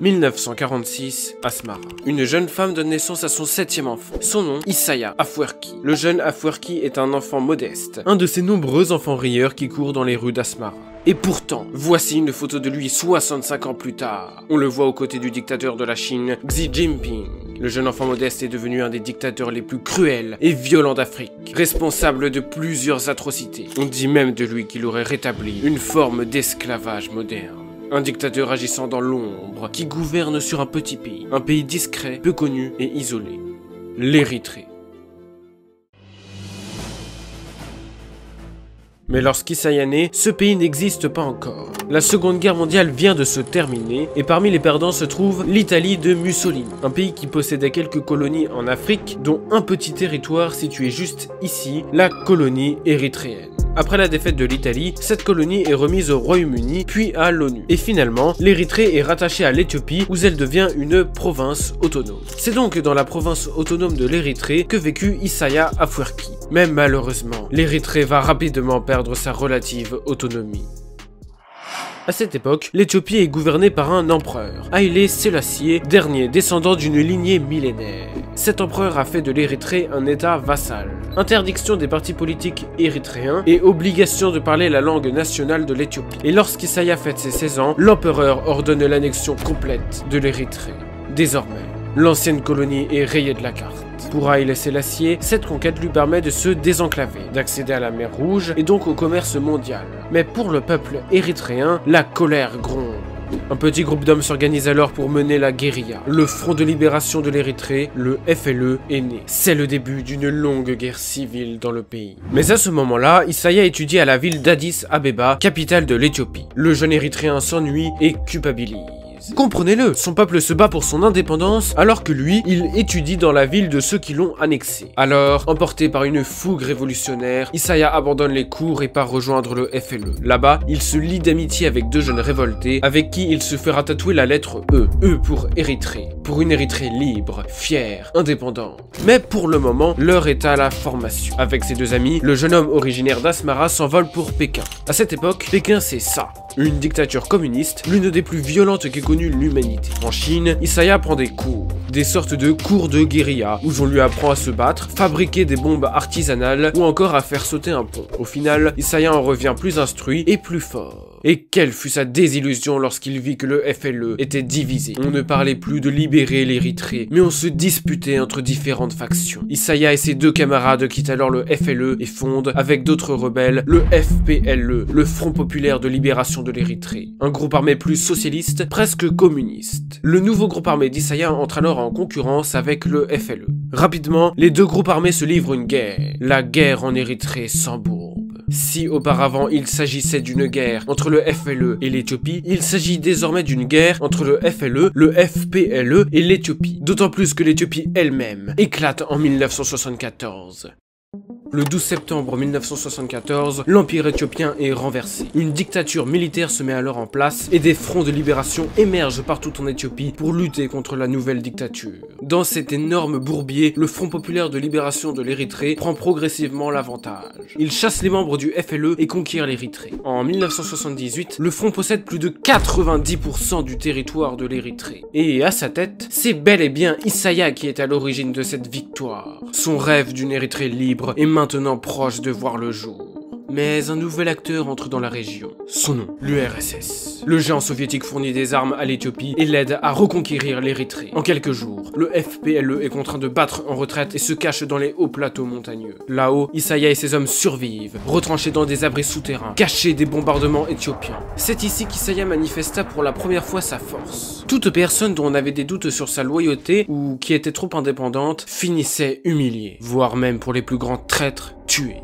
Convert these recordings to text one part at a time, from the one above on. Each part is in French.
1946, Asmara. Une jeune femme donne naissance à son 7e enfant. Son nom, Isaiah Afwerki. Le jeune Afwerki est un enfant modeste, un de ces nombreux enfants rieurs qui courent dans les rues d'Asmara. Et pourtant, voici une photo de lui 65 ans plus tard. On le voit aux côtés du dictateur de la Chine, Xi Jinping. Le jeune enfant modeste est devenu un des dictateurs les plus cruels et violents d'Afrique, responsable de plusieurs atrocités. On dit même de lui qu'il aurait rétabli une forme d'esclavage moderne. Un dictateur agissant dans l'ombre, qui gouverne sur un pays discret, peu connu et isolé. L'Érythrée. Mais lorsqu'Isaiah naît, ce pays n'existe pas encore. La Seconde Guerre mondiale vient de se terminer, et parmi les perdants se trouve l'Italie de Mussolini, un pays qui possédait quelques colonies en Afrique, dont un petit territoire situé juste ici, la colonie érythréenne. Après la défaite de l'Italie, cette colonie est remise au Royaume-Uni, puis à l'ONU. Et finalement, l'Érythrée est rattachée à l'Éthiopie, où elle devient une province autonome. C'est donc dans la province autonome de l'Érythrée que vécut Isaiah Afwerki. Mais malheureusement, l'Érythrée va rapidement perdre sa relative autonomie. À cette époque, l'Éthiopie est gouvernée par un empereur, Haïlé Sélassié, dernier descendant d'une lignée millénaire. Cet empereur a fait de l'Érythrée un état vassal. Interdiction des partis politiques érythréens et obligation de parler la langue nationale de l'Éthiopie. Et lorsqu'Isaiah fête ses 16 ans, l'empereur ordonne l'annexion complète de l'Érythrée. Désormais, l'ancienne colonie est rayée de la carte. Pour Haïlé Sélassié, cette conquête lui permet de se désenclaver, d'accéder à la mer Rouge et donc au commerce mondial. Mais pour le peuple érythréen, la colère gronde. Un petit groupe d'hommes s'organise alors pour mener la guérilla. Le Front de libération de l'Érythrée, le FLE, est né. C'est le début d'une longue guerre civile dans le pays. Mais à ce moment-là, Isaiah étudie à la ville d'Addis Abeba, capitale de l'Éthiopie. Le jeune Érythréen s'ennuie et culpabilise. Comprenez-le, son peuple se bat pour son indépendance alors que lui, il étudie dans la ville de ceux qui l'ont annexé. Alors, emporté par une fougue révolutionnaire, Isaiah abandonne les cours et part rejoindre le FLE. Là-bas, il se lie d'amitié avec deux jeunes révoltés avec qui il se fera tatouer la lettre E. E pour Érythrée. Pour une Érythrée libre, fière, indépendante. Mais pour le moment, l'heure est à la formation. Avec ses deux amis, le jeune homme originaire d'Asmara s'envole pour Pékin. À cette époque, Pékin c'est ça. Une dictature communiste, l'une des plus violentes qu'ait connue l'humanité. En Chine, Isaiah prend des cours, des sortes de cours de guérilla, où on lui apprend à se battre, fabriquer des bombes artisanales, ou encore à faire sauter un pont. Au final, Isaiah en revient plus instruit et plus fort. Et quelle fut sa désillusion lorsqu'il vit que le FLE était divisé. On ne parlait plus de libérer l'Érythrée, mais on se disputait entre différentes factions. Isaiah et ses deux camarades quittent alors le FLE et fondent, avec d'autres rebelles, le FPLE, le Front Populaire de Libération de l'Érythrée. Un groupe armé plus socialiste, presque communiste. Le nouveau groupe armé d'Isaiah entre alors en concurrence avec le FLE. Rapidement, les deux groupes armés se livrent une guerre. La guerre en Érythrée s'embourbe. Si auparavant il s'agissait d'une guerre entre le FLE et l'Éthiopie, il s'agit désormais d'une guerre entre le FLE, le FPLE et l'Éthiopie. D'autant plus que l'Éthiopie elle-même éclate en 1974. Le 12 septembre 1974, l'Empire éthiopien est renversé. Une dictature militaire se met alors en place et des fronts de libération émergent partout en Éthiopie pour lutter contre la nouvelle dictature. Dans cet énorme bourbier, le Front populaire de libération de l'Érythrée prend progressivement l'avantage. Il chasse les membres du FLE et conquiert l'Érythrée. En 1978, le Front possède plus de 90% du territoire de l'Érythrée. Et à sa tête, c'est bel et bien Isaiah qui est à l'origine de cette victoire. Son rêve d'une Érythrée libre est maintenant proche de voir le jour. Mais un nouvel acteur entre dans la région. Son nom, l'URSS. Le géant soviétique fournit des armes à l'Éthiopie et l'aide à reconquérir l'Érythrée. En quelques jours, le FPLE est contraint de battre en retraite et se cache dans les hauts plateaux montagneux. Là-haut, Isaiah et ses hommes survivent, retranchés dans des abris souterrains, cachés des bombardements éthiopiens. C'est ici qu'Isaiah manifesta pour la première fois sa force. Toute personne dont on avait des doutes sur sa loyauté ou qui était trop indépendante finissait humiliée, voire même pour les plus grands traîtres, tués.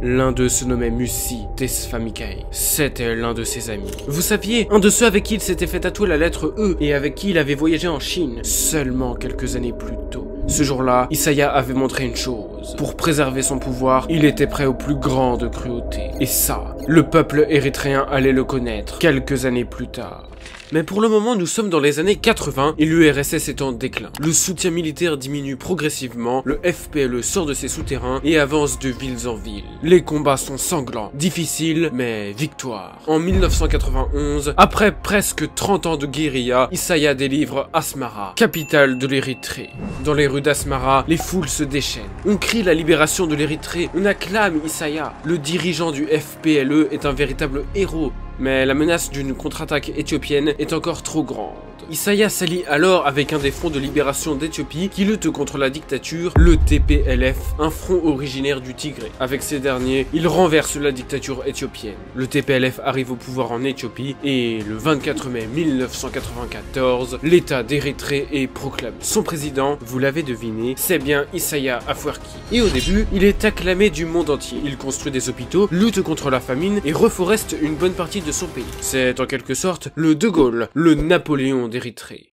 L'un d'eux se nommait Musi Tesfamikae. C'était l'un de ses amis. Vous saviez, un de ceux avec qui il s'était fait tatouer la lettre E et avec qui il avait voyagé en Chine seulement quelques années plus tôt. Ce jour-là, Isaiah avait montré une chose. Pour préserver son pouvoir, il était prêt aux plus grandes cruautés. Et ça, le peuple érythréen allait le connaître quelques années plus tard. Mais pour le moment, nous sommes dans les années 80 et l'URSS est en déclin. Le soutien militaire diminue progressivement, le FPLE sort de ses souterrains et avance de ville en ville. Les combats sont sanglants, difficiles, mais victoire. En 1991, après presque 30 ans de guérilla, Isaiah délivre Asmara, capitale de l'Érythrée. Dans les rues d'Asmara, les foules se déchaînent. On crie la libération de l'Érythrée, on acclame Isaiah. Le dirigeant du FPLE est un véritable héros. Mais la menace d'une contre-attaque éthiopienne est encore trop grande. Isaiah s'allie alors avec un des fronts de libération d'Éthiopie qui lutte contre la dictature, le TPLF, un front originaire du Tigré. Avec ces derniers, il renverse la dictature éthiopienne. Le TPLF arrive au pouvoir en Éthiopie et le 24 mai 1994, l'État d'Érythrée est proclamé. Son président, vous l'avez deviné, c'est bien Isaiah Afwerki. Et au début, il est acclamé du monde entier. Il construit des hôpitaux, lutte contre la famine et reforeste une bonne partie de son pays. C'est en quelque sorte le De Gaulle, le Napoléon d'Érythrée.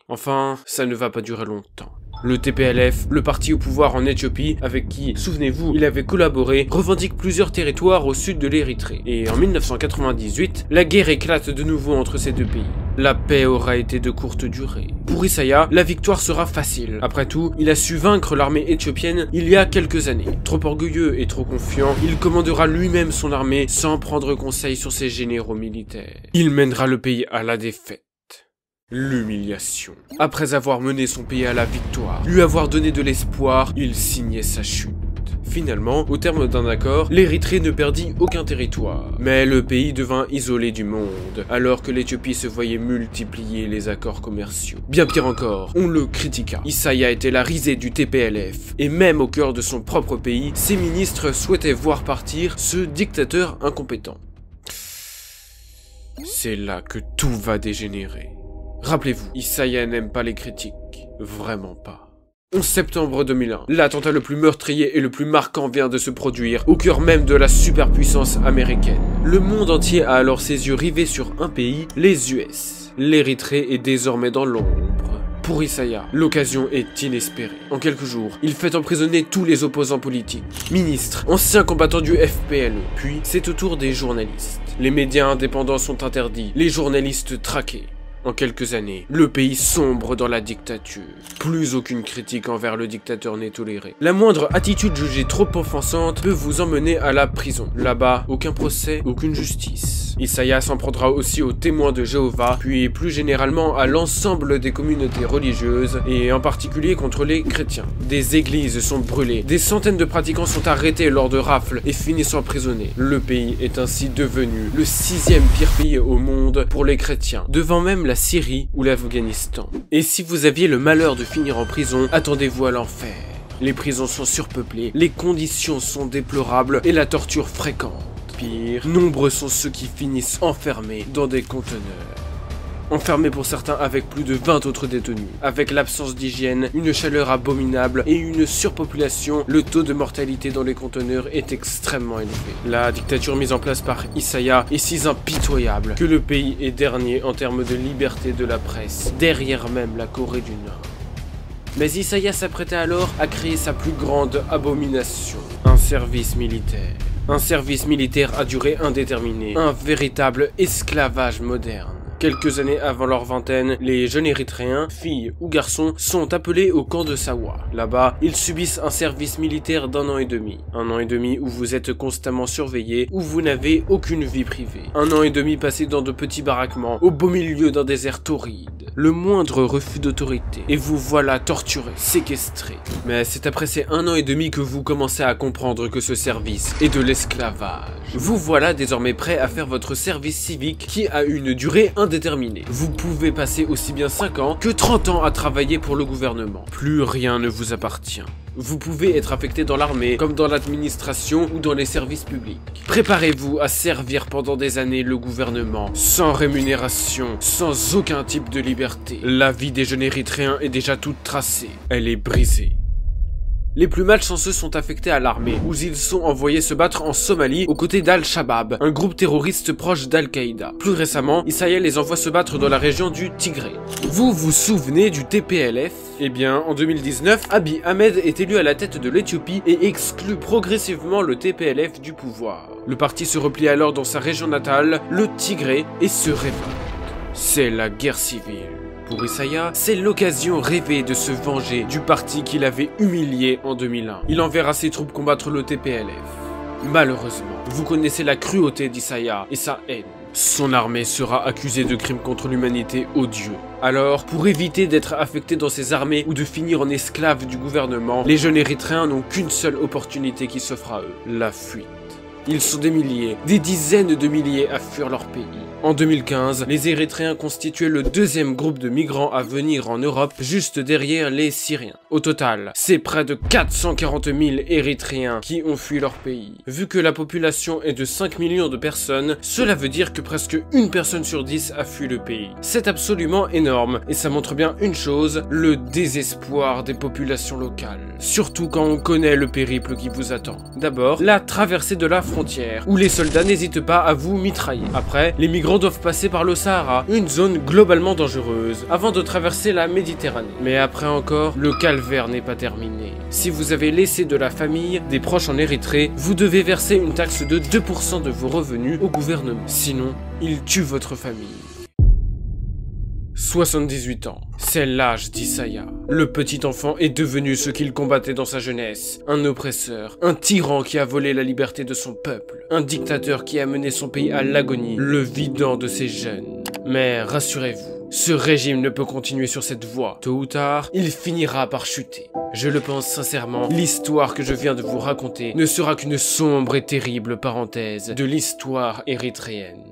Enfin, ça ne va pas durer longtemps. Le TPLF, le parti au pouvoir en Éthiopie, avec qui, souvenez-vous, il avait collaboré, revendique plusieurs territoires au sud de l'Érythrée. Et en 1998, la guerre éclate de nouveau entre ces deux pays. La paix aura été de courte durée. Pour Isaiah, la victoire sera facile. Après tout, il a su vaincre l'armée éthiopienne il y a quelques années. Trop orgueilleux et trop confiant, il commandera lui-même son armée sans prendre conseil sur ses généraux militaires. Il mènera le pays à la défaite. L'humiliation. Après avoir mené son pays à la victoire, lui avoir donné de l'espoir, il signait sa chute. Finalement, au terme d'un accord, l'Érythrée ne perdit aucun territoire. Mais le pays devint isolé du monde, alors que l'Éthiopie se voyait multiplier les accords commerciaux. Bien pire encore, on le critiqua. Isaiah était la risée du TPLF, et même au cœur de son propre pays, ses ministres souhaitaient voir partir ce dictateur incompétent. C'est là que tout va dégénérer. Rappelez-vous, Isaiah n'aime pas les critiques. Vraiment pas. 11 septembre 2001, l'attentat le plus meurtrier et le plus marquant vient de se produire au cœur même de la superpuissance américaine. Le monde entier a alors ses yeux rivés sur un pays, les US. L'Érythrée est désormais dans l'ombre. Pour Isaiah, l'occasion est inespérée. En quelques jours, il fait emprisonner tous les opposants politiques, ministres, anciens combattants du FPLE. Puis, c'est au tour des journalistes. Les médias indépendants sont interdits, les journalistes traqués. En quelques années, le pays sombre dans la dictature. Plus aucune critique envers le dictateur n'est tolérée. La moindre attitude jugée trop offensante peut vous emmener à la prison. Là-bas, aucun procès, aucune justice. Isaiah s'en prendra aussi aux témoins de Jéhovah, puis plus généralement à l'ensemble des communautés religieuses, et en particulier contre les chrétiens. Des églises sont brûlées, des centaines de pratiquants sont arrêtés lors de rafles et finissent emprisonnés. Le pays est ainsi devenu le 6e pire pays au monde pour les chrétiens, devant même la Syrie ou l'Afghanistan. Et si vous aviez le malheur de finir en prison, attendez-vous à l'enfer. Les prisons sont surpeuplées, les conditions sont déplorables et la torture fréquente. Pire, nombreux sont ceux qui finissent enfermés dans des conteneurs. Enfermés pour certains avec plus de 20 autres détenus. Avec l'absence d'hygiène, une chaleur abominable et une surpopulation, le taux de mortalité dans les conteneurs est extrêmement élevé. La dictature mise en place par Isaiah est si impitoyable que le pays est dernier en termes de liberté de la presse, derrière même la Corée du Nord. Mais Isaiah s'apprêtait alors à créer sa plus grande abomination, un service militaire. Un service militaire à durée indéterminée, un véritable esclavage moderne. Quelques années avant leur vingtaine, les jeunes Érythréens, filles ou garçons, sont appelés au camp de Sawa. Là-bas, ils subissent un service militaire d'1 an et demi. 1 an et demi où vous êtes constamment surveillés, où vous n'avez aucune vie privée. 1 an et demi passé dans de petits baraquements, au beau milieu d'un désert torride. Le moindre refus d'autorité, et vous voilà torturés, séquestrés. Mais c'est après ces 1 an et demi que vous commencez à comprendre que ce service est de l'esclavage. Vous voilà désormais prêt à faire votre service civique qui a une durée indéterminée. Vous pouvez passer aussi bien 5 ans que 30 ans à travailler pour le gouvernement. Plus rien ne vous appartient. Vous pouvez être affecté dans l'armée, comme dans l'administration ou dans les services publics. Préparez-vous à servir pendant des années le gouvernement, sans rémunération, sans aucun type de liberté. La vie des jeunes Érythréens est déjà toute tracée. Elle est brisée. Les plus malchanceux sont affectés à l'armée, où ils sont envoyés se battre en Somalie aux côtés d'Al-Shabaab, un groupe terroriste proche d'Al-Qaïda. Plus récemment, Isaiah les envoie se battre dans la région du Tigré. Vous vous souvenez du TPLF? Eh bien, en 2019, Abiy Ahmed est élu à la tête de l'Éthiopie et exclut progressivement le TPLF du pouvoir. Le parti se replie alors dans sa région natale, le Tigré, et se révolte. C'est la guerre civile. Pour Isaiah, c'est l'occasion rêvée de se venger du parti qu'il avait humilié en 2001. Il enverra ses troupes combattre le TPLF. Malheureusement, vous connaissez la cruauté d'Isaiah et sa haine. Son armée sera accusée de crimes contre l'humanité odieux. Alors, pour éviter d'être affectés dans ses armées ou de finir en esclaves du gouvernement, les jeunes Érythréens n'ont qu'une seule opportunité qui s'offre à eux, la fuite. Ils sont des milliers, des dizaines de milliers à fuir leur pays. En 2015, les Érythréens constituaient le deuxième groupe de migrants à venir en Europe, juste derrière les Syriens. Au total, c'est près de 440 000 Érythréens qui ont fui leur pays. Vu que la population est de 5 millions de personnes, cela veut dire que presque une personne sur 10 a fui le pays. C'est absolument énorme, et ça montre bien une chose, le désespoir des populations locales. Surtout quand on connaît le périple qui vous attend. D'abord, la traversée de la frontière, où les soldats n'hésitent pas à vous mitrailler. Après, les migrants doivent passer par le Sahara, une zone globalement dangereuse, avant de traverser la Méditerranée. Mais après encore, le calvaire n'est pas terminé. Si vous avez laissé de la famille, des proches en Érythrée, vous devez verser une taxe de 2% de vos revenus au gouvernement. Sinon, il tue votre famille. 78 ans, c'est l'âge d'Isaiah. Le petit enfant est devenu ce qu'il combattait dans sa jeunesse. Un oppresseur, un tyran qui a volé la liberté de son peuple, un dictateur qui a mené son pays à l'agonie, le vidant de ses jeunes. Mais rassurez-vous, ce régime ne peut continuer sur cette voie. Tôt ou tard, il finira par chuter. Je le pense sincèrement, l'histoire que je viens de vous raconter ne sera qu'une sombre et terrible parenthèse de l'histoire érythréenne.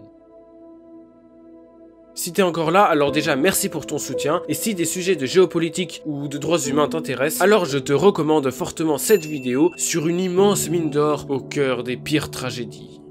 Si t'es encore là, alors déjà merci pour ton soutien, et si des sujets de géopolitique ou de droits humains t'intéressent, alors je te recommande fortement cette vidéo sur une immense mine d'or au cœur des pires tragédies.